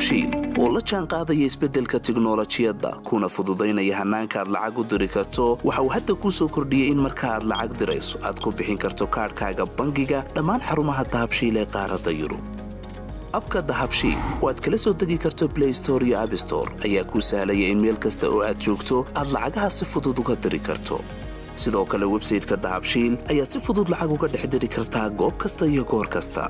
dahabshiil oo la jaan qaadaya isbeddelka tiknoolajiyadda kuna fududaynaya hannaanka aad lacag u diri karto waxa uu hadda kuu soo kordhiyey in marka aad lacag dirayso aad ku bixin karto kaadhkaaga bangiga dhammaan xarumaha dahabshiil ee qaaradda Yurub abka dahabshiil oo aad kala soo degi karto Play Store iyo App Store ayaa kuu sahlaya in meel kasta oo aad joogto aad lacagaha si fudud uga diri karto sidoo kale website-ka dahabshiil ayaad si fudud lacag uga dhex diri kartaa goob kasta iyo goor kasta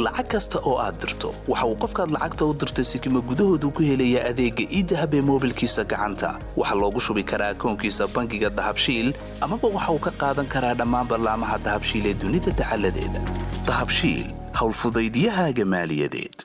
lacag kasta oo aad dirto waxa uu qofkaad lacagta u dirtay sikimo gudahoodu ku helayaa adeegga e-dahab ee moobilkiisa gacanta waxa loogu shubi karaa akoonkiisa bangiga dahabshiil amaba waxa uu ka qaadan karaa dhammaan barnaamijyada dahabshiil ee dunida dacaladeeda dahabshiil hawl fudaydiyahaaga maaliyadeed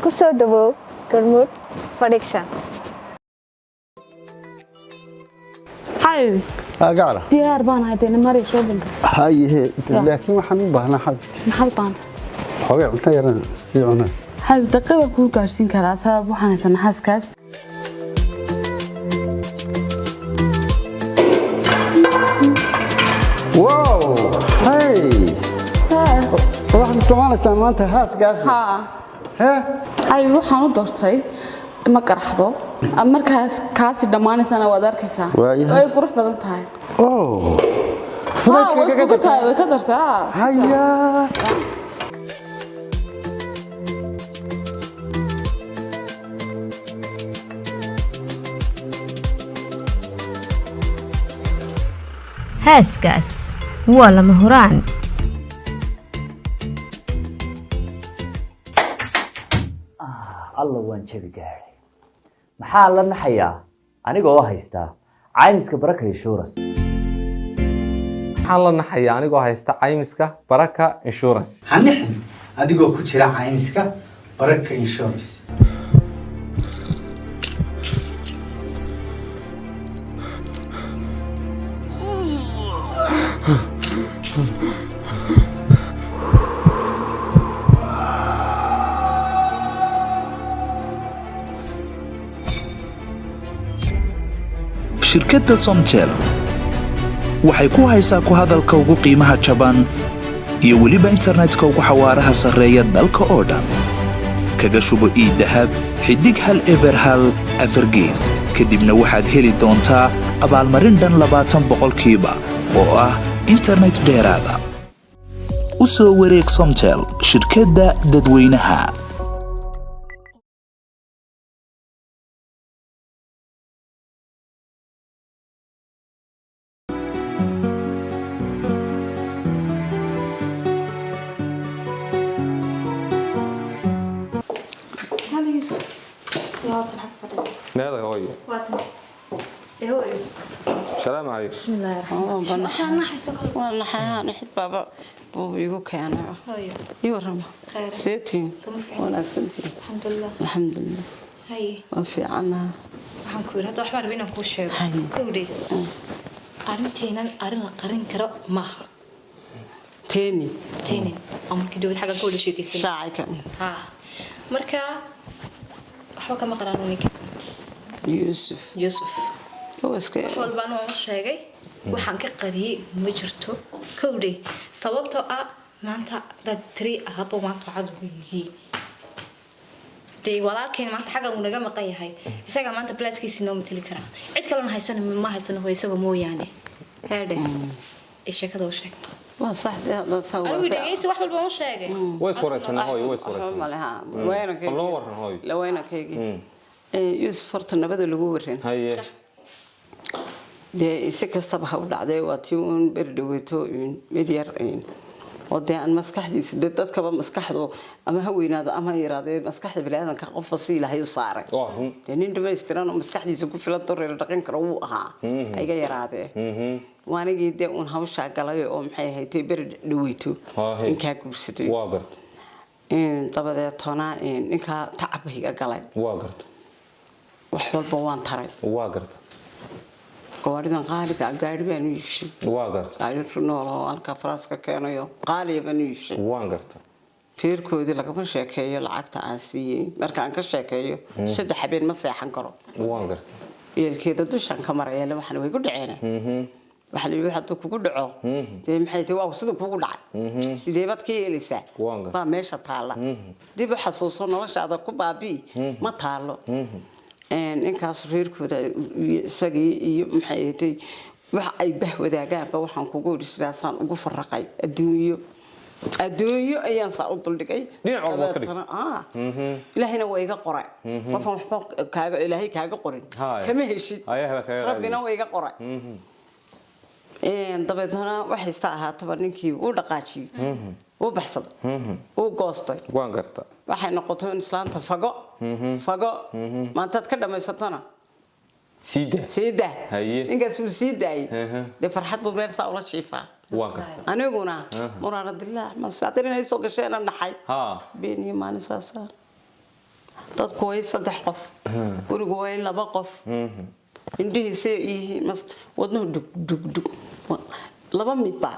kusoo dhawow Gormud Production. Hi. قاعدة. ديار بان هذين مري شو بنت. هاي هي لكن وحن بهنا حب. محل بانت. حوي عمتا يرنا يعنا. هاي دقيقة كل قارسين كراسة وحنا سنحاس كاس. واو هاي. واحد كمان سامانته هاس قاس. ها. ها. هاي وحنا دورتي ما كرحضو. markaas kaasi dhamaanaysana waad arkaysaa way qurux badan tahay way ka dartaa haya هاسكاس ولا مهران الله وان جبي gaari maxaa la naxayaa anigoo haysta caymiska baraka insurance maxaa la naxayaa anigoo haysta caymiska baraka insurance hanixin adigoo ku jira caymiska baraka insurance shirkadda Somtel waxay ku haysaa ku hadalka ugu qiimaha jaban iyo waliba internetka ugu xawaaraha sareeya dalka oo dhan kaga shubo e-dahab xidig hal eber hal afargees kadibna waxaad heli doontaa abaalmarin dhan 20% oo ah internet dheeraada u soo wareeg Somtel shirkadda dadweynaha نادى هوي واتن هو السلام عليكم بسم الله الرحمن الرحيم والله حيان حد بابا ويقول كان هاي يورم خير سيتي وانا سنتي الحمد لله الحمد لله هاي وفي عنا waxaan ku yiraahdaa wax baan rabaa ku sheego kowdi arinteenan arin la qarin karo maaha تاني amarkii dawlad xaga kowdi sheekaysan ساعة كان ha marka waxba kama qaraan ninka يوسف هو اسكي wax baan u sheegay waxaan ka qariyay ma jirto kowdi sababtoo ah maanta dad 3 ahaba maanta waxaad ugu yihiin day walaalkeen maanta xaga uu naga maqan yahay isaga maanta plaaskiisa noo matali kara cid kale ma haysan way isaga mooyaane heerde sheekada oo sheeg waa sax dad sawa anigu dhageysi wax walba oo sheegay way furaysan hooy way furaysan malaha waynankayga loo waran hooy la waynankayga Yusuf horta nabada lagu waran haye de si kastaba ha u dhacday waa tii uun berdhaweyto mid yar oo de aan maskaxdiisu dadkaba maskaxdu ama ha weynaado ama yiraahdo maskaxda bini'aadanka qof fasiil ah ayuu saaray nin dhamaystiran oo maskaxdiisu ku filan doreer dhaqan karo uu ahaa ayga yaraadee waanigii de uun hawsha galay oo maxay ahayd berdhaweyto inka guursaday waa gart dabadeetona ninka tacabkiga galay waa gart wax walba waan taray waa gart gaaridan qaaliga gaari baan u yishay waa gart gaari nool oo halka faraska keenayo qaaliga baan u yishay waan garta reerkoodii lagama sheekeeyo lacagta aan siiyey markaan ka sheekeeyo 3 habeen ma seexan karo waan gartay yeelkeeda dushan ka marayay waxaan way ku dhaceen waxa la yiri hadda kugu dhaco dee maxay tahay waa sida kugu dhacay sidee baad ka yeelaysaa ba meesha taala dib u xasuuso noloshaada ku baabi ma taalo inkaas reerkooda isagii iyo maxay tahay wax ay bah wadaagaan ba waxaan kugu yiri sidaasaan ugu faraqay adduunyo ayaan saa u duldhigay dhinac walba ka dhig ilaahayna waa iga qoray qofan waxba kaaga ilaahay kaaga qorin kama heshid rabbina waa iga qoray dabeetana waxay istaa ahaataba ninkii uu dhaqaajiyey uu baxsaday uu goostay waan garta waxay noqotay in islaanta fago maantaad ka dhamaysatana siida ninkaas uu sii daayay dee farxad buu meel saa ula jiifaa waan garta aniguna muraaradillah ma saadrinay soo gasheena naxay beeniyo maalin saasaan dadku way 3 qof gurigu way 2 qof indhihiisa iyo wadnuhu dug laba midba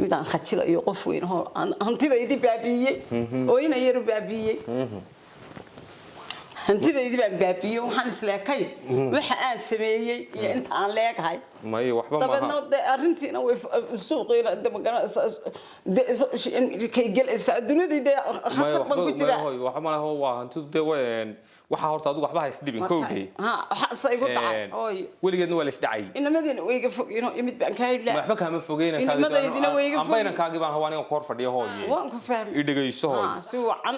midaan khajila iyo qof weyn oo hantidaydii baabiyey oo ina yar baabiyey hantidaydii baan baabiyey waxaan isleekay waxa aan sameeyay iyo inta aan leegahay may waxba ma dabadna arrintiina way suuqeena dabagana kay galaysa dunida khatar baan ku jira waxa ma laho waa hantidu way waxa horta adigu waxba hays dhibin koowdii waxa saygu dhacay ooy waligeedna waa la isdhacay inamadina way iga fogeyno imid baan ka helaa waxba kama fogeyna kaaga inamadina way iga fogeyno ambayna kaagi baan hawaan koor fadhiyo hooyee waan ku fahmay idhagayso hooy si wacan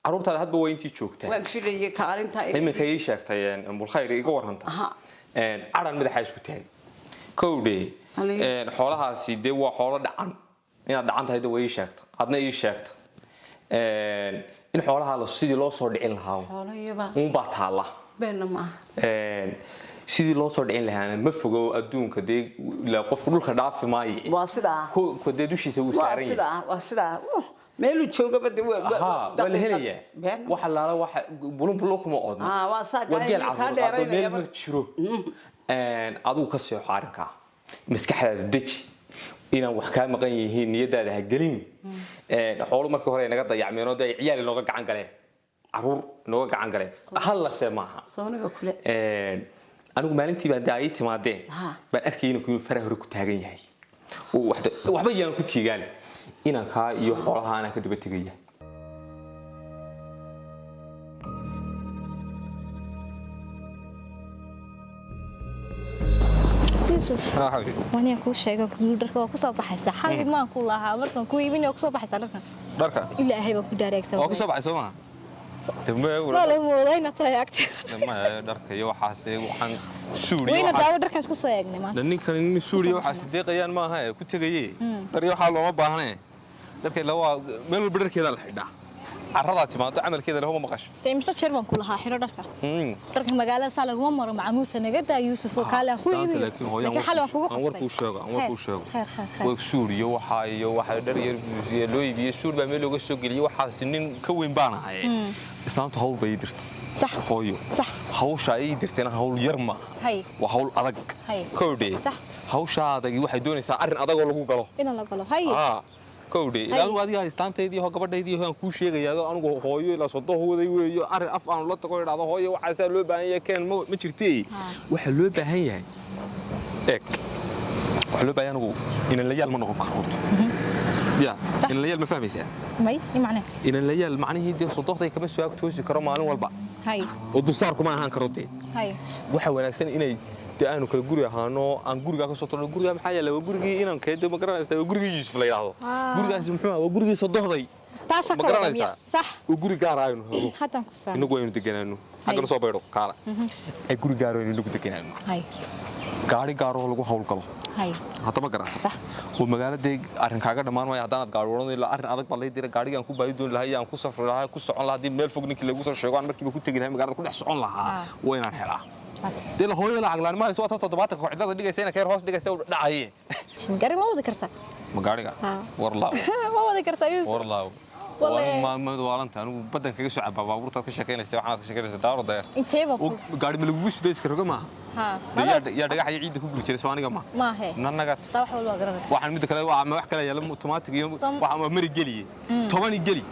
caruurtaada hadba way intii joogtaa waan filayay kaalinta iminka ay sheegtay ambul khayr iga waranta aran madaxa isku taag koowdee xoolahaasi dee waa xoolo dhacan inaad dhacan tahay way sheegta adna ii sheegta in xoolaha la sidii loo soo dhicin lahaa uun baa taala beenna ma sidii loo soo dhicin lahaana ma fogo adduunka dee ilaa qofku dhulka dhaafi maayo waa sidaa ko dee dushiisa uu saaran yahay waa sidaa meelu jooga bad waa la helayaa waxa laala waxa bulun kuma oodna waa saaga ka dheeraynaya ma jiro adigu ka soo xaarinka maskaxdaada deji inaan wax ka maqan yihiin niyadaada ha gelin xoolo markii hore naga dayacmeen oo ay ciyaal inooga gacan galeen caruur inooga gacan galeen hal la seemaha sooniga kule anigu maalintii baa daay timaadeen baan arkay inuu faraha hore ku taagan yahay waxba yaan ku tiigaan inaan ka iyo xoolaha aan ka daba tagaya يوسف وانا كو شيغان كمبيوترka waa ku soo baxaysa xalay ma ku lahaa markan ku iibin oo ku soo baxaysa dharka ilaahay baan ku daareegsan oo ku soo baxayso ma wala moodayna taayagta ma dharka iyo waxa waxaan suuriyo wayna daawo dharkan isku soo eegnay ma ninkan in suuriyo waxa deeqayaan ma aha ku tagayay dhar iyo waxa looma baahnaa dharka waa meel walba dharkeeda la xidhaa carrada timaado amalkeeda loo maqasho taymsa jerman ku lahaa xiro dharka dharka magaalada sala kuma maro macmuusa naga daa Yuusuf oo kale ku iibin laakiin xal waan kugu qasbay warku sheego way suuriyo waxa dhar yar loo iibiyo suur baa meel looga soo geliyo waxa nin ka weyn baan ahay islaanta hawl bay dirtay صح hooyo صح hawsha ay dirteen hawl yar ma waa hawl adag koodee hawsha adag waxay doonaysaa arin adag oo lagu galo in la galo hay koodee ilaa adiga haystaanteedii oo gabadhaydii oo aan ku sheegayaa anigu hooyo ila soo hooday weeyo arin af aan la tago iraado hooyo waxa loo baahan yahay keen ma jirtay waxa loo baahan yahay waxa loo baahan yahay in la yaal ma noqon karo يا إن الليال ما فهمي سأ ماي معناه إن الليال معناه دي صدقتي كمان سواك توسي كرام على والبع هاي والدستار كمان هان كروتين هاي وحول أحسن إني تأنو كل جوري هانو عن جوري كاكو صوتنا جوري محيا لو جوري إنا كيد مقرن سوي جوري يجيس في الليل جوري اسمه محمد وجوري صدقتي مقرن صح وجوري كاراينو حتى كفاية إنه قوي نتجننو حتى صوبيرو كارا جوري كاراينو إنه كتجننو هاي gaari gaar oo lagu hawl galo hay hada ma garan sax oo magaalada arin kaaga dhamaan way hadaan gaar waran ilaa arin adag balay diray gaarigan ku baahi doon lahaa aan ku safro lahaa ku socon lahaa meel fog ninkii lagu soo sheego aan markiiba ku tagi lahaa magaalada ku dhex socon lahaa waa inaan helaa dee la hooyo la aqlaan ma soo tato 70 ka cidada dhigaysa kayr hoos dhigaysa dhacay shin gaari ma wada kartaa ma gaariga warlaaw ma wada kartaa Yuusuf warlaaw ما دوالنت أنا بدنا كيسو عبا بابورتا كشكينا سي وحنا كشكينا دار ضيعت intee baa ku gaari ma lagu siday iska roga ma ha yaa dhagax ay ciid ku guri jiray Soomaaliga ma maahe nanagat taa wax walba garanaysa waxaan mid kale waa wax kale yaala automatic iyo waxa mari galiye 10 geli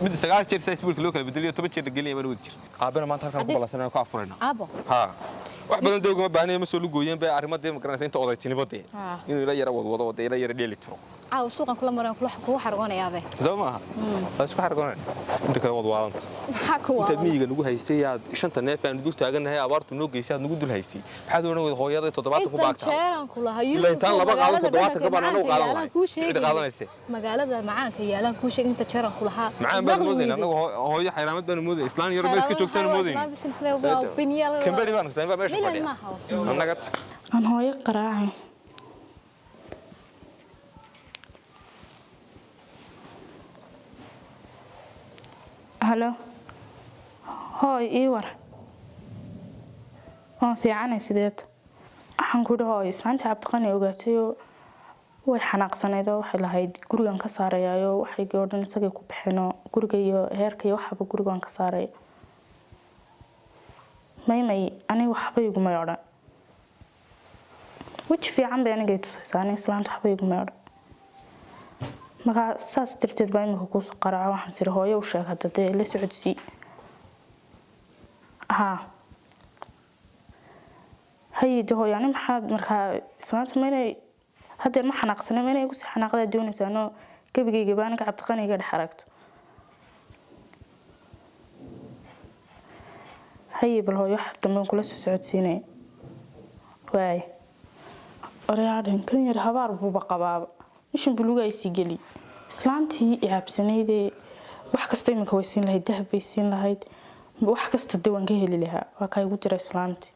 mid 9 jeer size bulka loo kala bedeliyo 10 jeer galiye ma wada jir qaabana maanta halkan ku balasana ku afurayna abo ha wax badan deego ma baahnay ma soo lugooyeen bay arimadeed ma garanaysa inta odaytinibade inuu ila yara wada ila yara dheeli tiro suuqan kula maran kugu xargoonayaabe زما اسku xargoonay inta kale wad waalanta maxaa ku inta miyiga nagu haysay aad shanta neef aan dul taaganahay abaartu noo geysay aad nagu dul haysay waxaad oonay hooyada 7 ku baagtaa jeeran kula hayo ilaa inta laba qaado 7 ka baan anagu qaadan cid qaadanaysa magaalada macaanka yaalan ku sheeg inta jeeran kula ha macaan baan moodayna anagu hooyo xayraamad baan moodayna islaan yar baa iska joogtaan moodayna kambari baan islaan baa meesha fadhiya anagat aan hooyo qaraacay هلو هاي إيور في عنا سيدات حنقول هاي سمعت عبتقني وقتيو وحناق سنة وحلا هيد جورجان كسارة يا وحي جوردن سجى كوبحنا جورجيو هيركي وحب جورجان كسارة ماي أنا وحبي يقوم يارا وش في عم بيني جيتو ساني سلامت حبي يقوم يارا marka saas tirteed baa imika ku soo qaraaca waxaan tiri hooyo u sheeg hadda la socodsi hay'ad hooyani maxaa marka ismaanta meelay hadda ma xanaaqsanay meelay ku sii xanaaqada doonaysaano gabigayga baan ka cabtaqaniga dhaxaragto hay'ad bal hooyo hadda ma kula soo socodsiinay waay orayaan kan yar habaar buu baqabaaba ishin buluga ay si gali islaantii iibsaneeyde wax kasta imika way siin lahayd dahab bay siin lahayd wax kasta diiwaan ka heli lahaa waa kay ugu tiray islaantii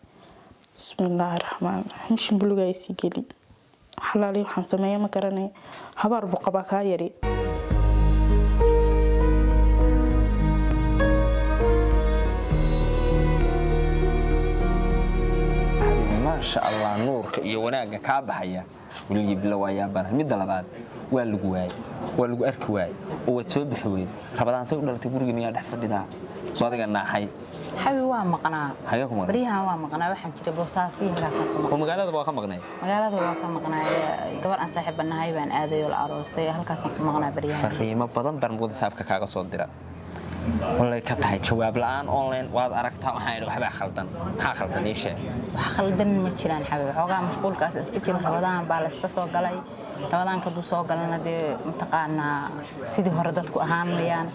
bismillaahir rahmaanir rahiim ishin buluga ay si gali xalaali waxaan sameeyay ma garanay habaar buu qaba ka yari ما شاء الله نورك iyo wanaaga ka baxaya waliga bilawaya baan mid labaad waa lagu arki waay oo wad soo bixi weyn rabadaan say u dhalatay guriga miyaa dhex fadhidaa soo adiga naaxay حبي waa maqnaa bariyahan waa maqnaa waxaan jiray boosaasi halkaas oo magaalada waa ka maqnay gabar aan saaxiibanahay baan aaday oo aroosay halkaas ku maqnaa bariyahan fariimo badan baan WhatsApp-ka kaaga soo dira والله كتاي جواب الآن أونلاين واد أركتها وحين وحبا خلطن ها خلطن إيش خلطن ما تشيلان حبيبي حوجا مشغول كاس إسكتير رمضان بالس كسو قلي رمضان كدو سو قلنا دي متقانا سيدي هردتكو أهان ميان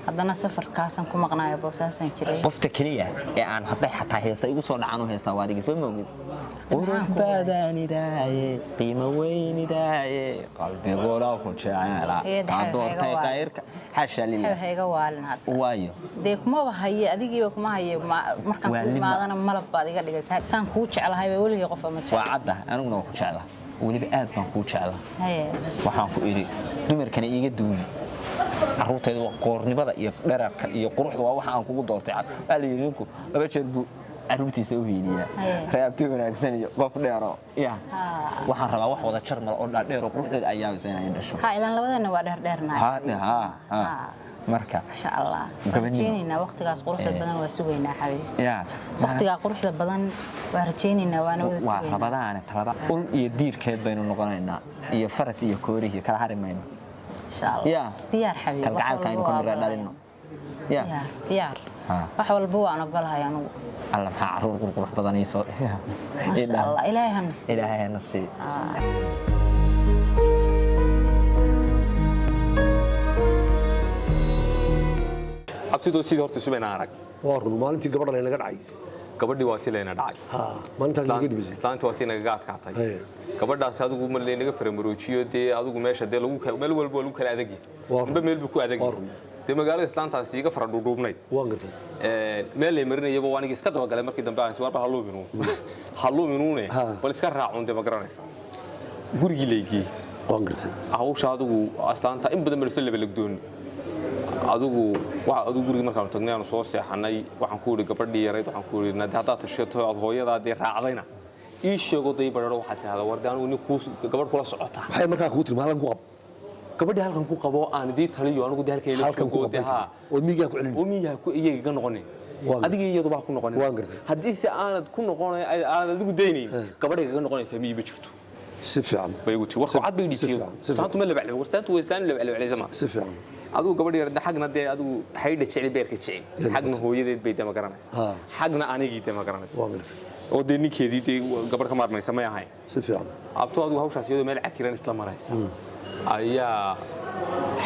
هذانا سفر كاسن كم قناة بوساسن كريه قفت كلية يعني حتى هي سيقصون عنه هي سوادي قسم موجود ورب بداني داي قيمة وين داي قلبي غراف وشاعرة عدور تغيرك حاشا لله هيك والنا وايو ديك ما بهاي أديكي بك ما هي مركب ما أنا ملب بعد كده سان كوتش على هاي بقول لي قفة متش وعده أنا ونو كوتش على ونبي آد ما كوتش على وحنا كويري دمر كان يجي دوني عروتي قرنبضة يفرق يقروح وواحد عن كوب دورتي عاد قال لي لينكو لما تشربوا عروتي سوينيا ريابتي وناكسني قف ديرو يا waxaan rabaa wax wada jar mal oo dhaadheer oo quruxdeed ay yaabisay inay dhasho ha ilaan labadana waa dheerdheernaay ha marka insha Allah rajeenina waqtigaas quruxda badan waa sugeynaa xabiib ya waqtiga quruxda badan waa rajeenina waana wada sugeynaa waa labadaan talaba ul iyo diirkeed baynu noqonaynaa iyo faras iyo koorihi kala harimayno insha Allah ya diyaar xabiib kalgacalka aynu ka mira dhalino ya diyaar wax walba waan ogolahay anigu alla maxaa caruur qurux badan ii soo Allah ilaahay hanasi abtido sidii horta subayna arag waa run maalintii gabadha laga dhacay gabadhii waa tileena dhacay maalintaas ugu dibisay islaantii waa tiinaga gaadkaatay gabadhaas adigu ma leeynaga faramaroojiyo dee adigu meesha dee lagu meel walba lagu kala adagi ba meel buu ku adagi dee magaalada islaantaas iga fara dhuudhuubnay waan gatay meel ay marinayaba waan iska daba galay markii dambe aan warba haluuminuune bal iska raacun dee ma garanaysa gurigii leeyay waan gatay hawsha adigu islaanta in badan marse laba lagdoon adigu guriga markaan tagnay aan soo seexanay waxaan ku yiri gabadhii yareed waxaan ku yiri hadda tashato aad hooyadaadii raacdayna ii sheego day bararo waxa taada warda anigu nin ku gabadh kula socota waxay markaa ku tiri maalan ku qab gabadhi halkan ku qabo aan idii taliyo anigu halkan halkan ku qabtay oo miyiga ku celin oo miyiga ku iyaga noqonin adiga iyadu baa ku noqonin waan gartay haddii si aanad ku noqonay aanad adigu deynayn gabadhiga ka noqonaysa miyi ma jirto si fiican bay ugu tii war cad bay dhigtay taantu ma labaclo wartaantu weystaan labaclo sama si fiican adigu gabadhi yarda xagna dee adigu xaydha jecel beerka jecel xagna hooyadeed bay dama garanaysaa xagna anigii dama garanaysaa waan gartay oo dee ninkeedii dee gabadh ka maarmaysa ma ahayn si fiican abto adigu hawshaas iyadoo meel cakiran isla maraysa ayaa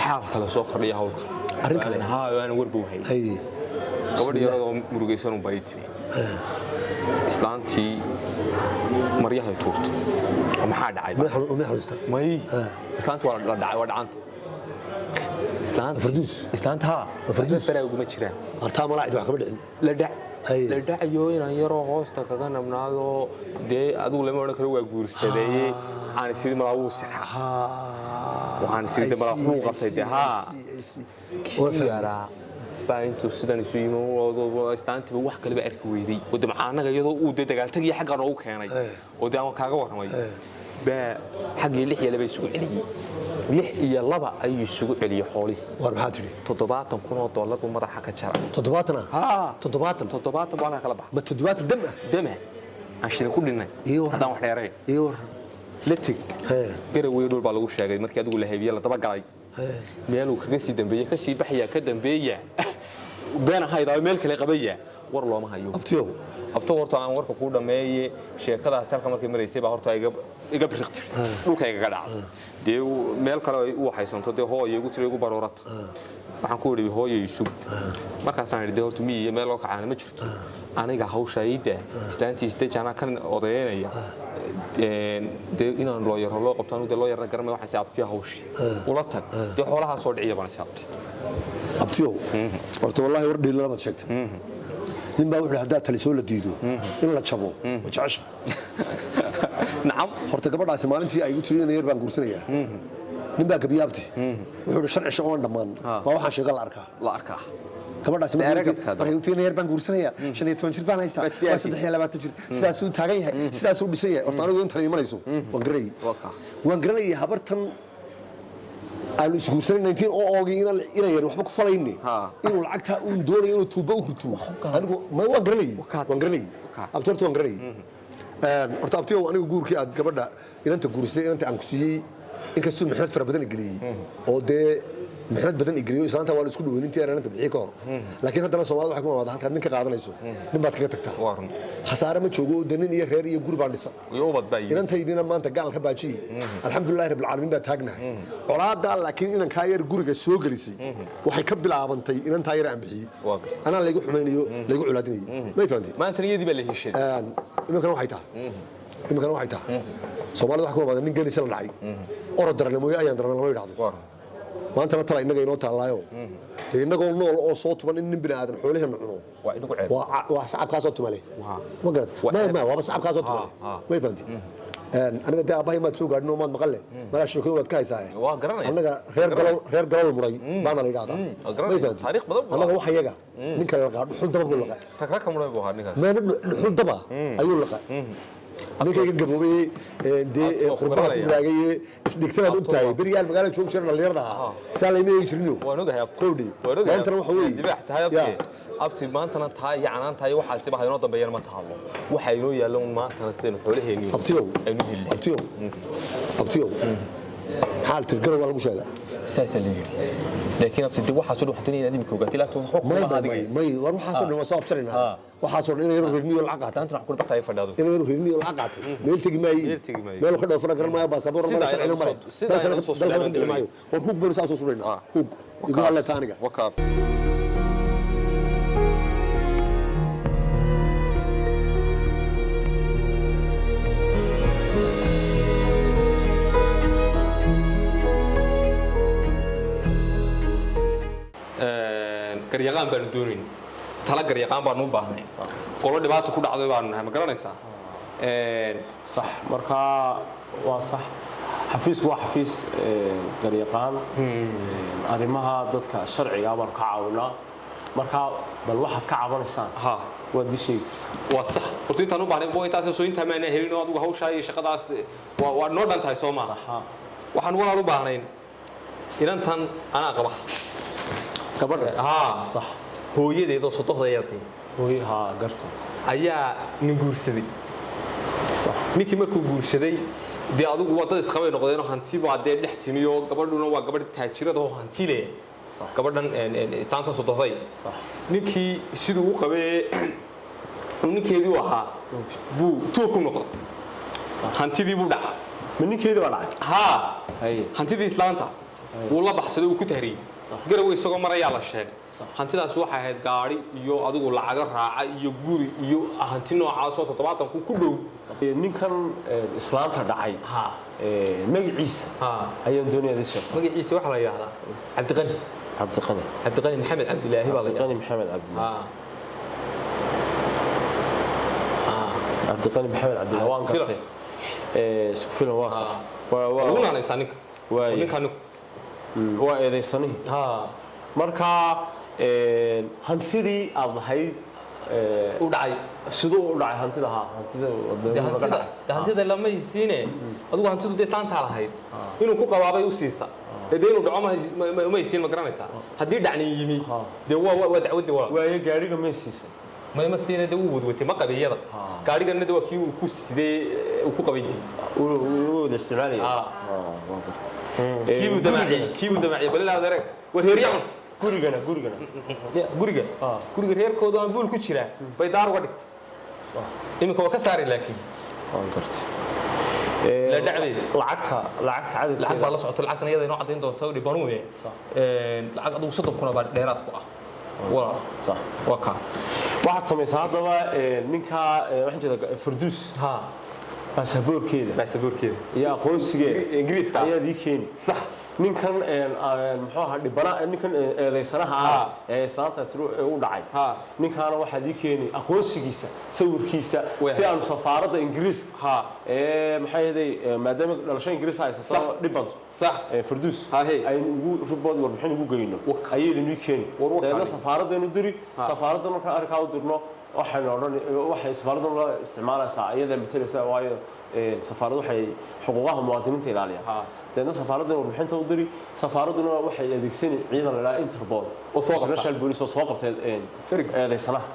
xaal kale soo kordhiya hawlka arrin kale aan warbow hay gabadh yaradoo murugaysan u bay timi islaantii maryahay tuurto maxaa dhacay ma xanuusta may islaantii waa la dhacay waa dhacanta islaanta baraa uguma jiraan hartaa malaacid wax kama dhicin la dhacayo inaan yaroo hoosta kaga nabnaado dee adigu lama odhan karo waa guursadeeye aan isiri malaa wuu sirxa waxaan isiri malaa kuu qabtay dee kii yaraa baa intuu sidan isu yimi islaantiiba wax kaleba arki weyday oo damcaanaga iyadoo uu dee dagaaltagii xaggaa noogu keenay oo dee aan kaaga warramay baa xaggii 6 iyo 2 isugu celiyey 6 iyo 2 ayuu isugu celiyey xoolihii war maxaa tidhi $70,000 buu madaxa ka jaray 70 70 baa kala baxay ma 70 dama aan shilin ku dhinnay haddaan wax dheerayn la teg garawey dhul baa lagu sheegay markii adigu la haybiye la daba galay meel uu kaga sii dambeeyay ka sii baxaya ka dambeeya been ahayd oo meel kale qabaya war looma hayo abto horta aan warka ku dhameeyay sheekadaas halka markay mareysay baa horta iga biriqtay dhulkayga ka dhacay dee meel kale ay u haysanto dee hooyo igu tiray igu baroorata waxaan ku yidhi hooyo isug markaas aan yidhi horta miyiga meel loo kacaan ma jirto aniga hawshayda islaantii istejana kan odaynaya dee inaan loo yaro loo qabtaan dee loo yarna garamay waxaan saabtiya hawshi ula tag dee xoolaha soo dhiciya baan saabtay abtiyo horta wallahi war dhiilana baad sheegtay nin baa wuxuu hadaa talisoo la diido in la jabo ma jecesha nacam horta gabadhaasi maalintii ay ugu tiriyeen yar baan guursanayaa nin baa gabiyaabti wuxuu sharci shaqo aan dhamaan waa waxaan sheega la arkaa gabadhaasi markay ugu tiriyeen yar baan guursanayaa 15 jir baan haystaa 23 jir sidaas uu taagan yahay sidaas uu dhisan yahay horta anigu inta imanayso waan garanayay habartan aan isguursan 19 oo oogi inay yar waxba ku falayni inuu lacagta uu doonayo inuu tuubo u ruto anigu ma waan garanayay abtorto waan garanayay horta abtiyo anigu guurkii aad gabadha inanta guursatay inanta aan ku siiyey inkastoo mixnad fara badan geliyey oo dee mixnad badan igeliyo islaanta waa la isku dhaweyn intii inanta bixii ka hor laakiin haddana Soomaalidu waxay ku maamada halka ninka qaadanayso nin baad kaga tagtaa khasaare ma joogo nin iyo reer iyo guri baan dhisan inantaydina maanta gaal ka baajiyey alxamdulillahi rabbil caalamiin baa taagnahay colaada laakiin inan ka yar guriga soo galisay waxay ka bilaabantay inanta yar aan bixiyey anaa laygu xumaynayo laygu culaadinayay ma fahanti maanta niyadii baa la heshay iminkan waxay tahay Soomaalidu wax ku maamada nin geelisa la dhacay orodarnimo ayaan darnaa lama yiraahdo maantana tala inaga inoo taalaayo inagoo nool oo soo tuban in nin bini'aadan xoolaheena cuno waa sacabkaas oo tumale ma garad ma waa sacabkaas oo tumale ma fahanti aniga dee aabbahay maad soo gaadhin oo maad maqan leh malaa sheekooyin waad ka haysaa annaga reer galol muray baana la yidhahdaa ma fahanti annaga wax iyaga ninka la laqaa dhuxul daba buu laqaa meena dhuxul daba ayuu laqaa ninkayga gaboobay dee qurbaha ku raagay isdhigtanaad ogtahay beriyaal magaalada joog jira dhalinyarada ahaa saa layma eegi jirino qowdhi maantana waxa weeye abti maantana taa iyo canaanta iyo waxaasiba haynoo dambeeyaan ma tahalo waxa inoo yaallo maantana sideen xoolaheennii abtiyo xaal tirgaro waa lagu sheega saasa la yiri laakiin abti dib waxa soo dhaxtay inaad imika ogaatay laabto may war waxa soo dhawa soo abtarina waxa soo inay yar reermiyo lacag qaataan tan ku bartay fadhaado inay yar reermiyo lacag qaatay meel tagi meel ka dhaw fara garan maayo baasaboor ma sharci ma dalka maayo war ku baro saaso suurayna igu alla taaniga wakaab garyaqaan baan doonayn tala garyaqaan baan u baahnay qolo dhibaato ku dhacday baan nahay ma garanaysaa صح marka waa sax xafiisku waa xafiis garyaqaan arrimaha dadka sharciga baan ka caawinaa marka bal waxaad ka caawinaysaan waa dishay waa sax horta intaan u baahnay boo intaas soo inta maana helin oo adigu hawsha iyo shaqadaas waa noo dhantahay Soomaaliya waxaan walaal u baahnayn inantan anaa qaba gabadha sax hooyadeedoo sodohdayadii hooy garta ayaa nin guursaday sax ninkii markuu guursaday dee adigu wadada isqabay noqdeen hanti baa dee dhex timiyo gabadhuna waa gabadh taajirada oo hanti leh gabadhan istaanta sodohday sax ninkii siduu u qabay ninkeedii ahaa buu tuug ku noqday hantidii buu dhacay ma ninkeedii baa dhacay hantidii islaanta wuu la baxsaday uu ku tahriyey garow isagoo marayaa la sheegay hantidaas waxay ahayd gaari iyo adigu lacaga raaca iyo guri iyo hanti noocaas oo 70 ku dhow ninkan islaanta dhacay magaciisa ayaan doonayay sheekh magaciisa waxa la yiraahdaa cabdiqani maxamed cabdilaahi baa la yiraahdaa maxamed cabdilaahi cabdiqani maxamed cabdilaahi waan gartay isku filan waa sax waa ugu naanaysaa ninka ninkan waa eedaysani marka hantidii aad lahayd u dhacay sidoo u dhacay hantida lama yisiine adigu hantidu dee taantaa lahayd inuu ku qabaabay u siisa dee inuu dhaco ma yisiin ma garanaysaa haddii dhacni yimi dee waa dacwadii waa waaye gaariga ma siisay ma siina dee uu wadwatay ma qabeeyada gaarigana dee waa kii uu ku sidee uu ku qabayntii uu wada isticmaalay kiibu damaciyay bal ilaa dareen war heeryacan guriga reerkooda aan buul ku jira bay daar uga dhigtay iminka waa ka saari laakiin waan gartay la dhacday lacagta lacag baa la socota lacagtan iyada inoo cadayn doonto dhibanuune lacag adigu 30 kun baa dheeraad ku ah wala sax waa ka waxaad samaysaa haddaba ninka waxaan jeedaa Farduus baasaboorkeeda iyo aqoonsigeeda ingiriiska ayaad ii keeni sax ninkan muxuu ahaa dhibana ninkan eedaysanaha ee islaanta u dhacay ninkaana waxaad ii keeni aqoonsigiisa sawirkiisa si aan safaaradda ingiriiska maxay yahay maadaama dhalasho ingiriis haysato dhibanto sax Farduus ay ugu ribood warbixin ugu geyno ayadii ii keeni deena safaaraddeenu diri safaaradda marka arkaa u dirno waxay safaaraddu la isticmaalaysaa iyada mataleysa waayo safaaraddu waxay xuquuqaha muwaadiniinta ilaaliyaa deena safaaradda warbixinta u diri safaaradduna waxay adeegsanay ciidan la ilaa Interpol oo soo qabtay national police oo soo qabtay eedaysanaha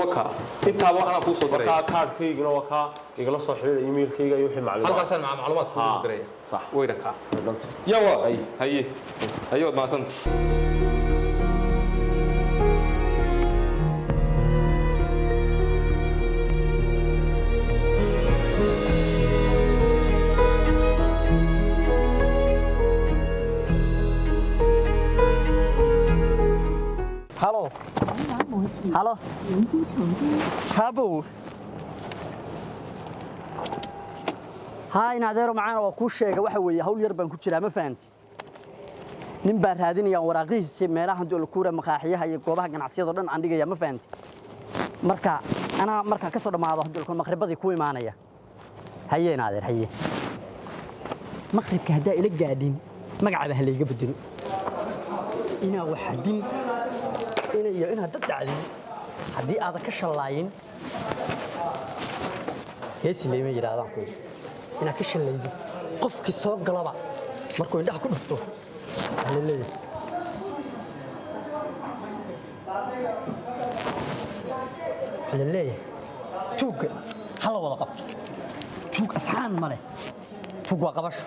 waka inta waxana ku soo diray kaarkaygana waa ka igala soo xiriir emailkayga iyo wixii macluumaad halkaas macluumaad ku soo diray sax wayna ka yawa hayo ma santa Halo. Habo. Hay naadeero macaan oo ku sheega waxa weeye hawl yar baan ku jiraa ma fahanti. Nin baa raadinaya waraaqihiisa meelaha dul kuura maqaaxiyaha iyo goobaha ganacsiyada dhan aan dhigaya ma fahanti. Marka ka soo dhamaado dulka maqribadii ku imaanaya. Haye naadeer haye. Maqribka hadaa ila gaadhin magacaada halayga bedelo. Ina waxadin ina dad dacday haddii aadan ka shallaayin heesi leema yidhaahdaan ku inaad ka shallaydo qofkii soo galaba markuu indhaha ku dhufto waxaa la leeyahay tuugga hala wada qabto tuug asxaan ma leh tuug waa qabasho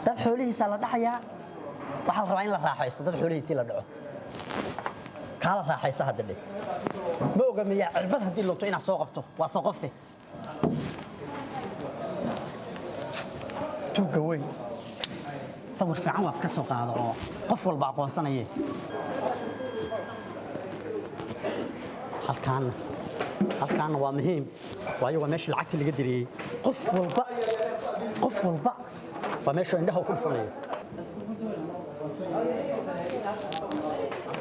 dad xoolihiisaa la dhacayaa waxaa la rabaa in la raaxaysto dad xoolihii intii la dhaco kala raaxaysa hadda dhig ma oga miyaa cirbad haddii lunto inaad soo qabto waa soo qofte tuugga weyn sawir fiican waad ka soo qaado oo qof walba aqoonsanaye halkaana waa muhiim waayo waa meeshii lacagtii laga diriyey qof walba waa meesha indhaha ku dhufanayo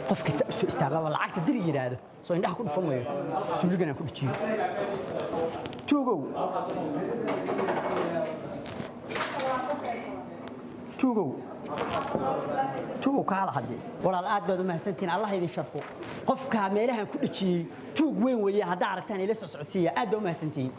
qofkii soo istaaga oo lacagta diri yiraahdo soo indhaha ku dhufanayo suuligana ku dhijiyo tuugow kaala hadii walaal aad baad u mahadsantiin Allah idin sharfo qofka meelahan ku dhijiyay tuug weyn weeye hadaa aragtaan ila soo socodsiya aad baad u mahadsantiin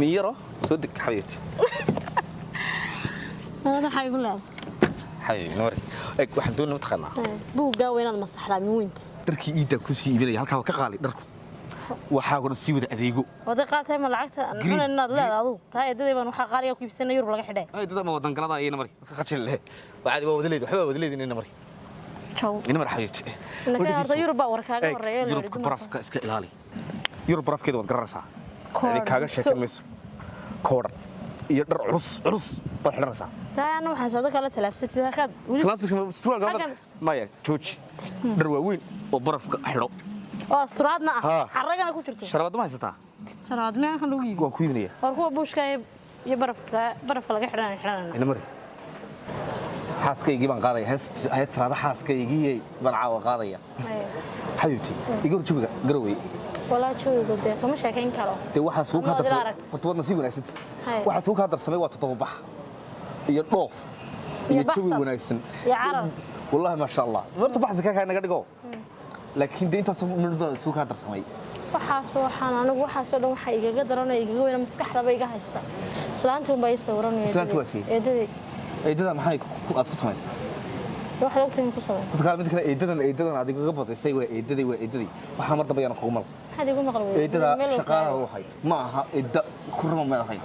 ميرة صدق حبيبتي أنا حيقول لها حبيبي نوري واحد دون متخنع بو قاوي أنا مسحها من وينت دركي إيدا كوسي إبلي هالكا وكقالي دركو وحاول نسيب أديجو وده قال تايم لعقتها أنا الناد لا أضو تاي ده يبان وحق قاري وكيف سنة يورب لقى حدا أي ده ما ودن قلادة أي نمري خدش له وعادي بودليد حبا ودليد إن نمري شو نمر حبيبتي إنك هذا يورب وركاga horeeyo يورب برافك iska ilaali يورب برافك كده وتقرصها يعني كاغا شكلميس كورن iyo dhar culus baa xiranaysaa taana waxa sadoo kala talaabsatay halkaad classic strual gabadha maya jooji dhar waaweyn oo barafka xidho oo struadna ah xaragana ku jirto sharabaad ma haysataa sharabaad ma kan lagu iibiyo waa ku iibinaya war kuwa buushka iyo barafka laga xidhanaa ina mari xaaskaygii baan qaadaya hay tirada xaaskaygii baan caawa qaadaya xayuti igu rujuga garaway wala joogo de kama sheekayn karo de waxa soo ka darsamay horta wadna si wanaagsan waxa soo ka darsamay waa todobax iyo dhoof iyo jawi wanaagsan iyo carab wallahi ma sha Allah horta baxsi ka naga dhigo laakiin de intaas midba soo ka darsamay waxaan anigu waxa soo dhan waxa igaga daranay igaga weyn maskaxda bay iga haysta islaantu bay sawranay eedada maxay aad ku samaysay waxa loo tiin ku sameeyay dadka mid kale eedadan adiga uga badisay waa eedadii waxa mar dambe yana kugu mal hadi ugu maqal weey eedada shaqaalaha waxay ma aha eedda ku rama ma ahayn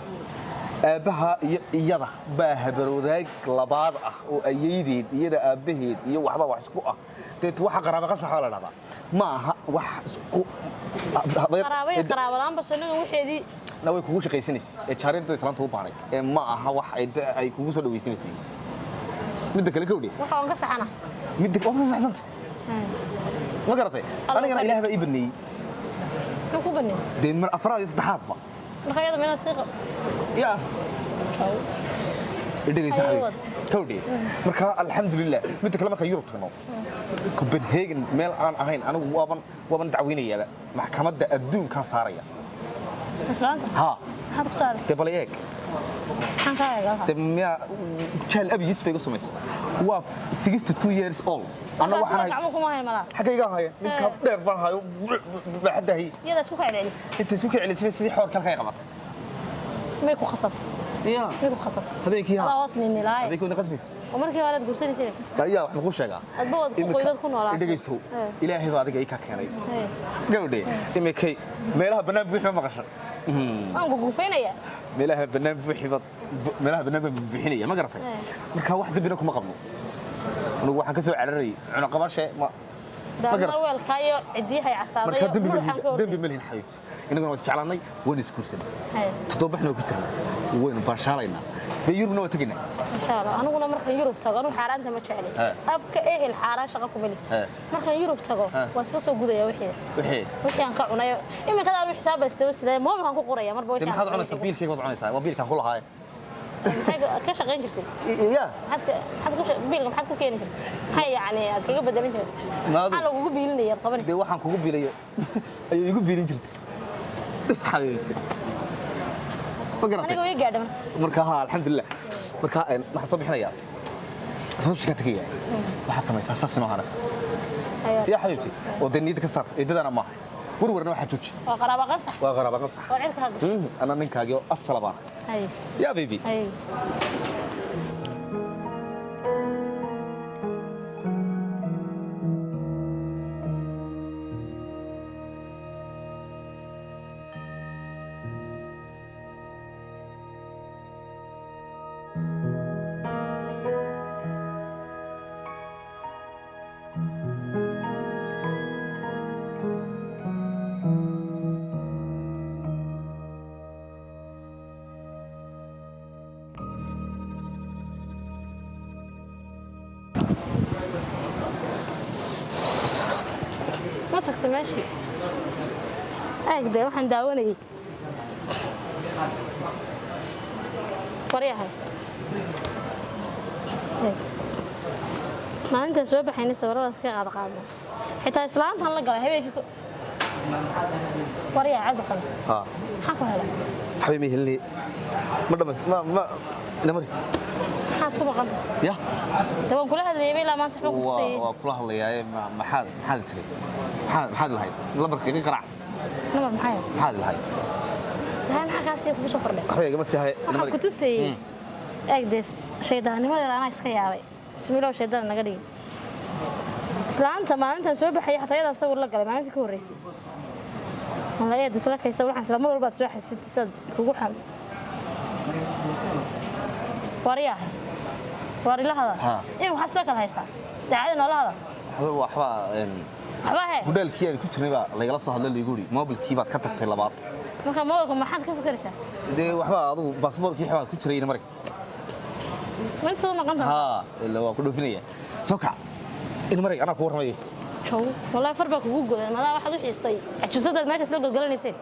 aabaha iyo iyada baa habaroodaag labaad ah oo ayeedeed iyada aabaheed iyo waxba wax isku ah deed waxa qaraabo qasax la dhada ma aha wax isku qaraabo laamba sanaga waxeedii na way kugu shaqaysanaysaa ee jaarinta islaanta u baanayd ee ma aha wax ay kugu soo dhawaysanaysaa midda kale gowdhe waxa aan ka saxana midda oo ka saxsanta ma garatay aniga ilaahay baa ii baneeyay ku baneeyay de mar afraad iyo saddexaad ba markayada meena siiqo ya idagaysa xalis gowdhe marka alxamdulillah midda kale marka Yurub tagno Copenhagen meel aan ahayn anigu waaban dacweynayaa maxkamadda adduunka saaraya islaanta ha had ku saaraysaa tebaleeg waxaan ka eegaa تميا جال أبي يسبق اسمه واف 62 years old أنا واحد حقيقة هاي من كاب دير بان هاي بحدها هي يلا سوق على أنت سوق على سيدي حور كل خير غلط ما يكون خصبت ما يكون خصبت هذيك يا الله وصلني إني لاي هذيك ونقص بس ومركي ولد قرصني سير لا يا إحنا خوش شجع البود قيدات كون ولا إذا جيسو إلهي هذا جاي كأكيري قولي إمي كي ميلها بنام بيحنا مقشر أنا بقول يا ميلها بنام بيحنا ميلها بنام بيحنا ما قرأتي مركها واحد بينكم ما قبله أنا واحد كسر على الري أنا قبل شيء ما ده أول كايو عديها عصابية مركها دم بملين حياتي إنه كنا نتشعلناي وين سكورسنا تطبحنا وكترنا وين بارشالينا ده يورونا وتجينا إن شاء الله أنا قلنا مركها يوروب تجا أنا حاران تما تشعلي أبكى إيه الحاران شغلكم بلي مركها يوروب تجا واسوسو جودة يا وحي أنك عنا إما كذا أروح حساب استوى ده ما بحنا كقرية مرة بوجه هذا عنا سبيل كيف وضعنا ساي وبيل كان كلها هاي كيش غير جرتي يا حتى كوش بيلكم حتى كوكين جرت هاي يعني كيف بدل أنت أنا كوكو بيلني طبعا ده واحد كوكو بيلي أيوة يكون بيلين جرت حبيبتي أنا قوي قاعدة مركها الحمد لله مركها ما حصل بحنا يا رش كتكية ما حصل ما يسحس ما هرس يا حبيبتي ودني تكسر إذا أنا ما ورنا واحد شوش وقرابة قصح وقرابة قصح وعرك هذا أنا منك هاجو الصلبان يا بيبي ماشي أقدر وحن داوني وريها ما أنت سوى بحين السورة سكين على قادم حتى إسلام هلا قال هبي وريها عبد قل حكوا هلا حبيبي اللي مرة بس ما نمري حكوا بقل يا تبغى كلها اللي يبي لا ما تحكوا شيء وكلها اللي يا ما حد تري حد الهاي لبرك قرع نمر محايد حد الهاي maxaa kaasi kugu soo kordhay waxba igama sii hay waxaan ku tusayay eegdees shaydaanimadeeda anaa iska yaabay bismiillah shaydaan naga dhigay islaanta maalintan soo baxay xataa iyada sawir la galay maalintii ka horeysay wala ee dadka kaysa waxaan isla mar walba soo xasuustisad kugu xam wariila hada in waxa soo kala haysa daacada noolaada waxba hudaalkii aan ku jirnay baa la igala soo hadlay liiguri mobilkii baad ka tagtay labaad marka mobilka maxaad ka fikiraysaa waxba adigu baasaboorkii waxba ku jiray marag man soo maqan ilaa waa ku dhoofinaya soo kac in marag ana ku warramay jow wallahi farba kugu goday madaa waxaad u xiistay ajuusada meesha soo galgalaysay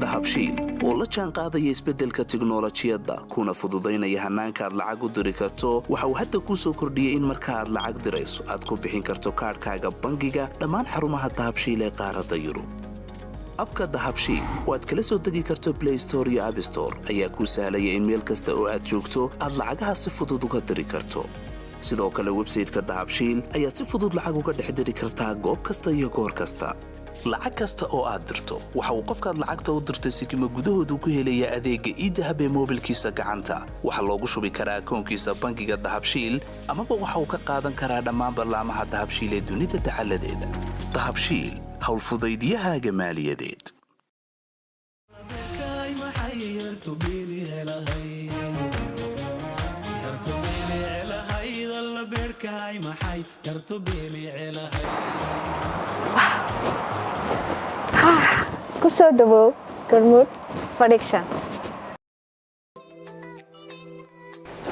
dahabshiil oo la jaan qaadaya isbeddelka tiknoolajiyadda kuna fududaynaya hannaanka aad lacag u diri karto waxa uu hadda kuu soo kordhiyey in marka aad lacag dirayso aad ku bixin karto kaadhkaaga bangiga dhammaan xarumaha dahabshiil ee qaaradda yurub abka dahabshiil oo aad kala soo degi karto play store iyo app store ayaa kuu sahlaya in meel kasta oo aad joogto aad lacagaha si fudud uga diri karto sidoo kale websayteka dahabshiil ayaad si fudud lacag uga dhex diri kartaa goob kasta iyo goor kasta lacag kasta oo aad dirto waxa uu qofkaad lacagta u dirtay sikimo gudahoodu ku helaya adeegga e-dahab ee moobilkiisa gacanta waxaa loogu shubi karaa akoonkiisa bangiga dahabshiil amaba waxa uu ka qaadan karaa dhammaan barlaamaha dahabshiil ee dunida dacaladeeda dahabshiil howlfudaydiyahaaga maaliyadeed kusoo dhawow Gormud Production.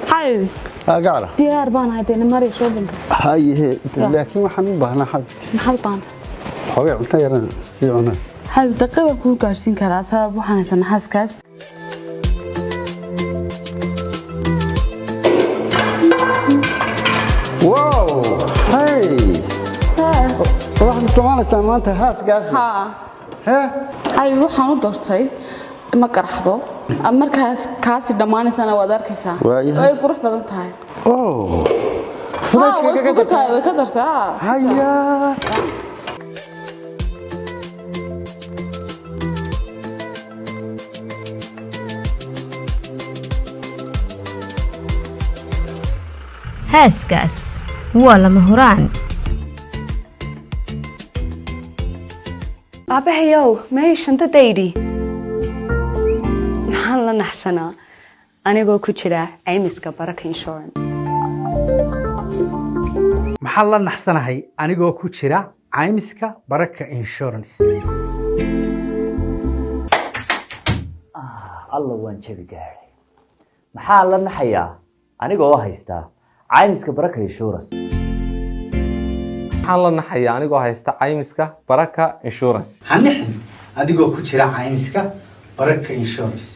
حبيبي قاعدة ديار بان هاي ماري شو بنت هاي لكن waxaan u baahnaa xabib maxay baanta xoogay cunto yaran iyo cunaa حبيب دقيقة ku gaarsiin karaa sabab waxaan haysan xaaskaas wow hey waxaan isticmaalaysaa maanta xaaskaas حبيب waxaan u doortay ma qaraxdo markaas kaasi dhamaanaysana waad arkaysaa way qurux badan tahay way ka dartaa haya haaskaas waa lama huraan abahayow may shantadaydi maxaan la naxsanaa anigoo ku jira caymiska baraka insurance maxaan la naxsanahay anigoo ku jira caymiska baraka insurance alla waan jabi gaaray maxaa la naxayaa anigoo haystaa caymiska baraka insurance waxaan la naxayaa anigoo haysta caymiska baraka insurance hanixin adigoo ku jira caymiska baraka insurance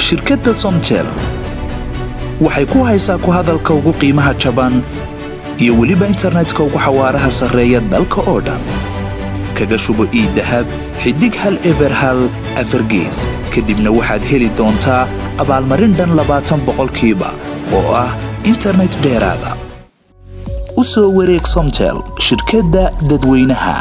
shirkadda Somtel waxay ku haysaa ku hadalka ugu qiimaha jaban iyo weliba internetka ugu xawaaraha sarreeya dalka oo dhan kaga shubo e-dahab xidig hal eber hal afargees kadibna waxaad heli doontaa abaalmarin dhan 20% oo ah internet dheeraada u soo wareeg Somtel shirkadda dadweynaha